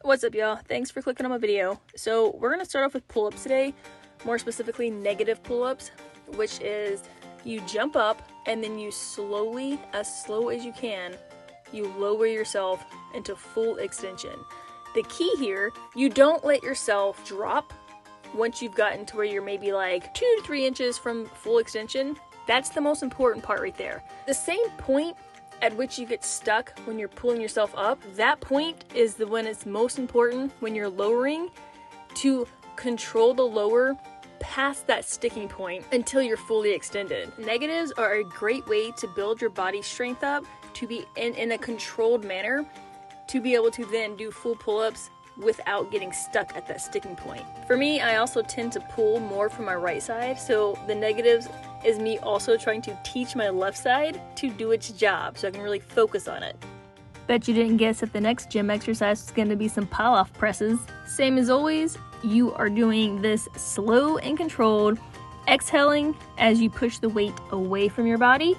What's up, y'all? Thanks for clicking on my video. So we're gonna start off with pull-ups today, more specifically negative pull-ups, which is you jump up and then you slowly, as slow as you can, you lower yourself into full extension. The key here, you don't let yourself drop once you've gotten to where you're maybe like 2 to 3 inches from full extension. That's the most important part right there. The same point at which you get stuck when you're pulling yourself up, that point is the when it's most important when you're lowering, to control the lower past that sticking point until you're fully extended. Negatives are a great way to build your body strength up to be in a controlled manner, to be able to then do full pull-ups without getting stuck at that sticking point. For me, I also tend to pull more from my right side, so the negatives is me also trying to teach my left side to do its job so I can really focus on it. Bet you didn't guess that the next gym exercise is going to be some pile-off presses. Same as always, you are doing this slow and controlled, exhaling as you push the weight away from your body,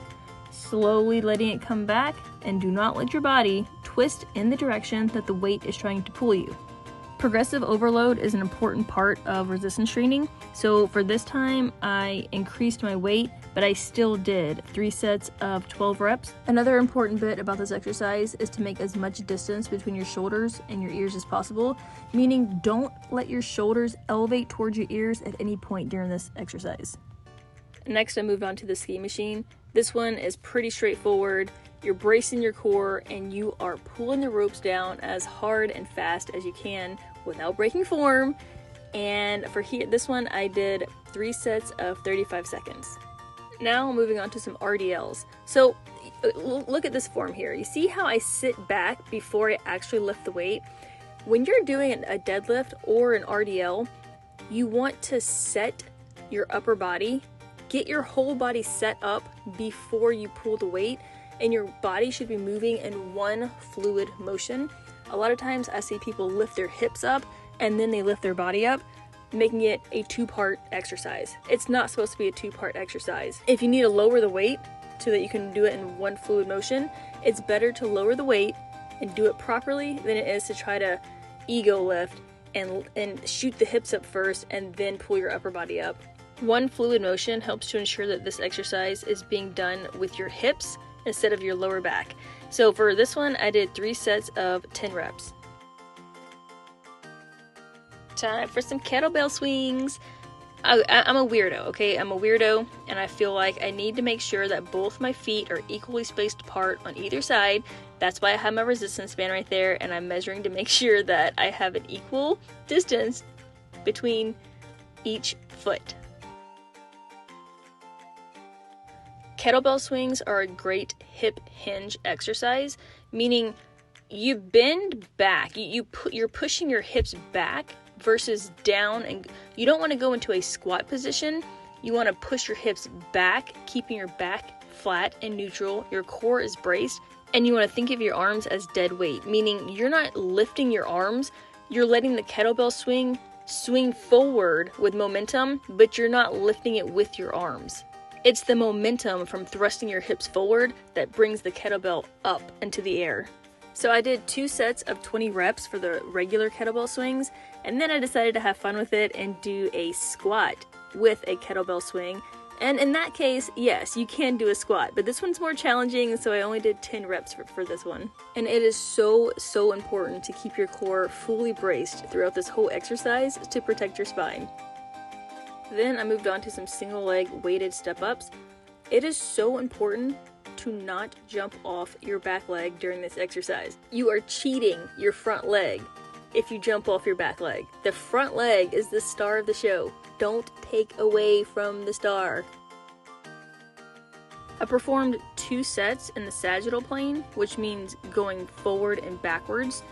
slowly letting it come back, and do not let your body twist in the direction that the weight is trying to pull you. Progressive overload is an important part of resistance training, so for this time I increased my weight, but I still did 3 sets of 12 reps. Another important bit about this exercise is to make as much distance between your shoulders and your ears as possible, meaning don't let your shoulders elevate towards your ears at any point during this exercise. Next, I moved on to the ski machine. This one is pretty straightforward. You're bracing your core and you are pulling the ropes down as hard and fast as you can without breaking form. And for this one, I did 3 sets of 35 seconds. Now moving on to some RDLs. So look at this form here. You see how I sit back before I actually lift the weight? When you're doing a deadlift or an RDL, you want to set your upper body, get your whole body set up before you pull the weight, and your body should be moving in one fluid motion. A lot of times I see people lift their hips up and then they lift their body up, making it a 2-part exercise. It's not supposed to be a 2-part exercise. If you need to lower the weight so that you can do it in one fluid motion, it's better to lower the weight and do it properly than it is to try to ego lift and shoot the hips up first and then pull your upper body up. One fluid motion helps to ensure that this exercise is being done with your hips instead of your lower back. So for this one, I did 3 sets of 10 reps. Time for some kettlebell swings. I'm a weirdo, okay? I'm a weirdo, and I feel like I need to make sure that both my feet are equally spaced apart on either side. That's why I have my resistance band right there, and I'm measuring to make sure that I have an equal distance between each foot. Kettlebell swings are a great hip hinge exercise, meaning you bend back, you're pushing your hips back versus down, and you don't want to go into a squat position. You want to push your hips back, keeping your back flat and neutral, your core is braced, and you want to think of your arms as dead weight, meaning you're not lifting your arms, you're letting the kettlebell swing forward with momentum, but you're not lifting it with your arms. It's the momentum from thrusting your hips forward that brings the kettlebell up into the air. So I did 2 sets of 20 reps for the regular kettlebell swings, and then I decided to have fun with it and do a squat with a kettlebell swing. And in that case, yes, you can do a squat, but this one's more challenging, so I only did 10 reps for this one. And it is so important to keep your core fully braced throughout this whole exercise to protect your spine. Then I moved on to some single leg weighted step ups. It is so important to not jump off your back leg during this exercise. You are cheating your front leg if you jump off your back leg. The front leg is the star of the show. Don't take away from the star. I performed 2 sets in the sagittal plane, which means going forward and backwards.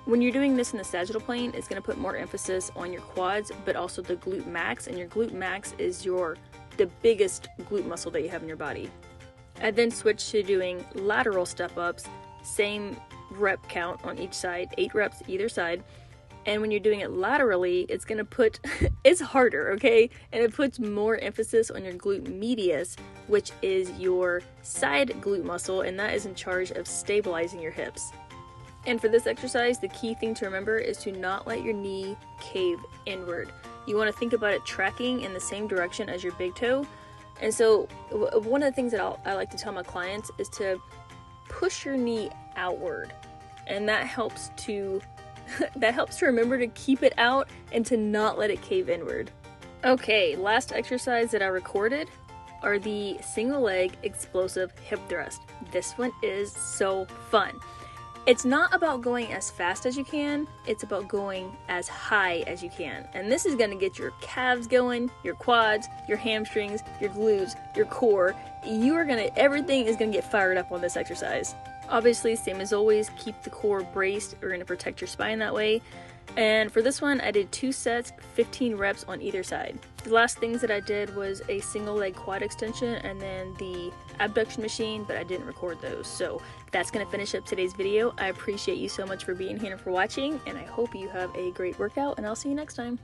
When you're doing this in the sagittal plane, it's going to put more emphasis on your quads, but also the glute max, and your glute max is the biggest glute muscle that you have in your body. I then switched to doing lateral step-ups, same rep count on each side, 8 reps either side, and when you're doing it laterally, it's going to put, it's harder, okay? And it puts more emphasis on your glute medius, which is your side glute muscle, and that is in charge of stabilizing your hips. And for this exercise, the key thing to remember is to not let your knee cave inward. You want to think about it tracking in the same direction as your big toe. And so one of the things that I like to tell my clients is to push your knee outward. And that helps to remember to keep it out and to not let it cave inward. Okay, last exercise that I recorded are the single leg explosive hip thrust. This one is so fun. It's not about going as fast as you can, it's about going as high as you can. And this is gonna get your calves going, your quads, your hamstrings, your glutes, your core. Everything is gonna get fired up on this exercise. Obviously, same as always, keep the core braced. We're gonna protect your spine that way. And for this one, I did 2 sets, 15 reps on either side. The last things that I did was a single leg quad extension and then the abduction machine, but I didn't record those. So that's going to finish up today's video. I appreciate you so much for being here and for watching, and I hope you have a great workout, and I'll see you next time.